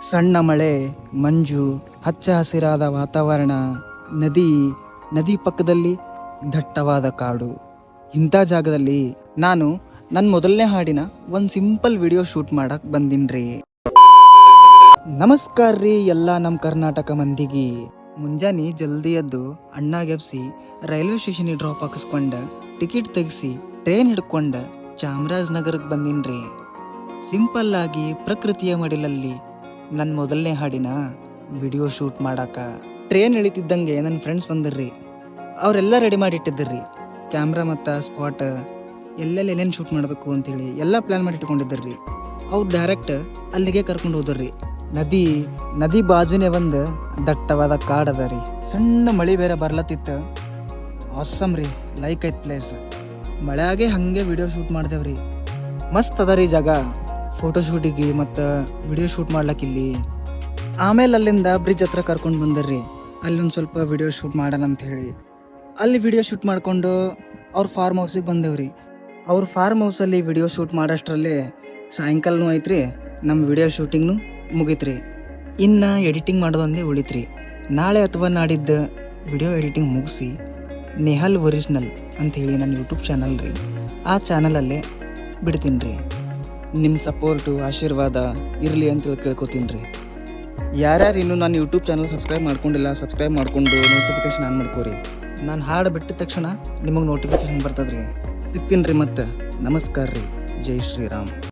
ಸಣ್ಣ ಮಳೆ, ಮಂಜು, ಹಚ್ಚ ಹಸಿರಾದ ವಾತಾವರಣ, ನದಿ ಪಕ್ಕದಲ್ಲಿ ದಟ್ಟವಾದ ಕಾಡು. ಇಂಥ ಜಾಗದಲ್ಲಿ ನಾನು ನನ್ನ ಮೊದಲನೇ ಹಾಡಿನ ಒಂದು ಸಿಂಪಲ್ ವಿಡಿಯೋ ಶೂಟ್ ಮಾಡಕ್ಕೆ ಬಂದಿನ್ರಿ. ನಮಸ್ಕಾರ ರೀ ಎಲ್ಲ ನಮ್ಮ ಕರ್ನಾಟಕ ಮಂದಿಗೆ. ಮುಂಜಾನೆ ಜಲ್ದಿ ಎದ್ದು ಅಣ್ಣಾಗೆಬ್ಸಿ ರೈಲ್ವೆ ಸ್ಟೇಷನಿಗೆ ಡ್ರಾಪ್ ಹಾಕಿಸ್ಕೊಂಡು ಟಿಕೆಟ್ ತೆಗಿಸಿ ಟ್ರೈನ್ ಹಿಡ್ಕೊಂಡು ಚಾಮರಾಜನಗರಕ್ಕೆ ಬಂದಿನ್ರಿ. ಸಿಂಪಲ್ ಆಗಿ ಪ್ರಕೃತಿಯ ಮಡಿಲಲ್ಲಿ ನನ್ನ ಮೊದಲನೇ ಹಾಡಿನ ವಿಡಿಯೋ ಶೂಟ್ ಮಾಡಾಕ. ಟ್ರೈನ್ ಇಳಿತಿದ್ದಂಗೆ ನನ್ನ ಫ್ರೆಂಡ್ಸ್ ಬಂದಿರ್ರಿ. ಅವರೆಲ್ಲ ರೆಡಿ ಮಾಡಿಟ್ಟಿದ್ದರ್ರಿ. ಕ್ಯಾಮ್ರಾ ಮತ್ತು ಸ್ಪಾಟ್ ಎಲ್ಲೆಲ್ಲೇನೇನು ಶೂಟ್ ಮಾಡಬೇಕು ಅಂತೇಳಿ ಎಲ್ಲ ಪ್ಲ್ಯಾನ್ ಮಾಡಿ ಇಟ್ಕೊಂಡಿದ್ದರ್ರಿ. ಅವ್ರು ಡೈರೆಕ್ಟ್ ಅಲ್ಲಿಗೆ ಕರ್ಕೊಂಡು ಹೋದ್ರಿ. ನದಿ ಬಾಜುನೇ ಒಂದು ದಟ್ಟವಾದ ಕಾಡು ಅದ ರೀ. ಸಣ್ಣ ಮಳೆ ಬೇರೆ ಬರ್ಲತ್ತಿತ್ತು. ಆಸಮ್ ರೀ, ಲೈಕ್ ಐತ್ ಪ್ಲೇಸ್. ಮಳೆಯಾಗೆ ಹಾಗೆ ವಿಡಿಯೋ ಶೂಟ್ ಮಾಡ್ದೇವ್ರಿ. ಮಸ್ತ್ ಅದ ರೀ ಜಾಗ ಫೋಟೋ ಶೂಟಿಗೆ ಮತ್ತು ವಿಡಿಯೋ ಶೂಟ್ ಮಾಡ್ಲಕ್ಕಿಲ್ಲಿ. ಆಮೇಲೆ ಅಲ್ಲಿಂದ ಬ್ರಿಡ್ಜ್ ಹತ್ರ ಕರ್ಕೊಂಡು ಬಂದರ್ರಿ. ಅಲ್ಲಿ ಒಂದು ಸ್ವಲ್ಪ ವಿಡಿಯೋ ಶೂಟ್ ಮಾಡೋಣ ಅಂತ ಹೇಳಿ ಅಲ್ಲಿ ವಿಡಿಯೋ ಶೂಟ್ ಮಾಡಿಕೊಂಡು ಅವ್ರ ಫಾರ್ಮ್ ಹೌಸಿಗೆ ಬಂದೇವ್ರಿ. ಅವ್ರ ಫಾರ್ಮ್ ಹೌಸಲ್ಲಿ ವಿಡಿಯೋ ಶೂಟ್ ಮಾಡೋಷ್ಟರಲ್ಲೇ ಸಾಯಂಕಾಲನೂ ಐತ್ರಿ. ನಮ್ಮ ವಿಡಿಯೋ ಶೂಟಿಂಗ್ನು ಮುಗೀತ್ರಿ. ಇನ್ನು ಎಡಿಟಿಂಗ್ ಮಾಡೋದೊಂದೇ ಉಳಿತ್ರಿ. ನಾಳೆ ಅಥವಾ ನಾಡಿದ್ದು ವಿಡಿಯೋ ಎಡಿಟಿಂಗ್ ಮುಗಿಸಿ ನೆಹಲ್ ಒರಿಜಿನಲ್ ಅಂಥೇಳಿ ನನ್ನ ಯೂಟ್ಯೂಬ್ ಚಾನಲ್ ರೀ, ಆ ಚಾನಲಲ್ಲೇ ಬಿಡ್ತೀನಿ ರೀ. ನಿಮ್ಮ ಸಪೋರ್ಟು ಆಶೀರ್ವಾದ ಇರಲಿ ಅಂತೇಳಿ ಕೇಳ್ಕೊತೀನಿ ರೀ. ಯಾರ್ಯಾರು ಇನ್ನೂ ನಾನು ಯೂಟ್ಯೂಬ್ ಚಾನಲ್ ಸಬ್ಸ್ಕ್ರೈಬ್ ಮಾಡ್ಕೊಂಡಿಲ್ಲ, ಸಬ್ಸ್ಕ್ರೈಬ್ ಮಾಡಿಕೊಂಡು ನೋಟಿಫಿಕೇಷನ್ ಆನ್ ಮಾಡ್ಕೋರಿ. ನಾನು ಹಾಡು ಬಿಟ್ಟಿದ ತಕ್ಷಣ ನಿಮಗೆ ನೋಟಿಫಿಕೇಷನ್ ಬರ್ತದೆ ರೀ. ಸಿಗ್ತೀನಿ ರೀ ಮತ್ತೆ. ನಮಸ್ಕಾರ ರೀ. ಜೈ ಶ್ರೀರಾಮ್.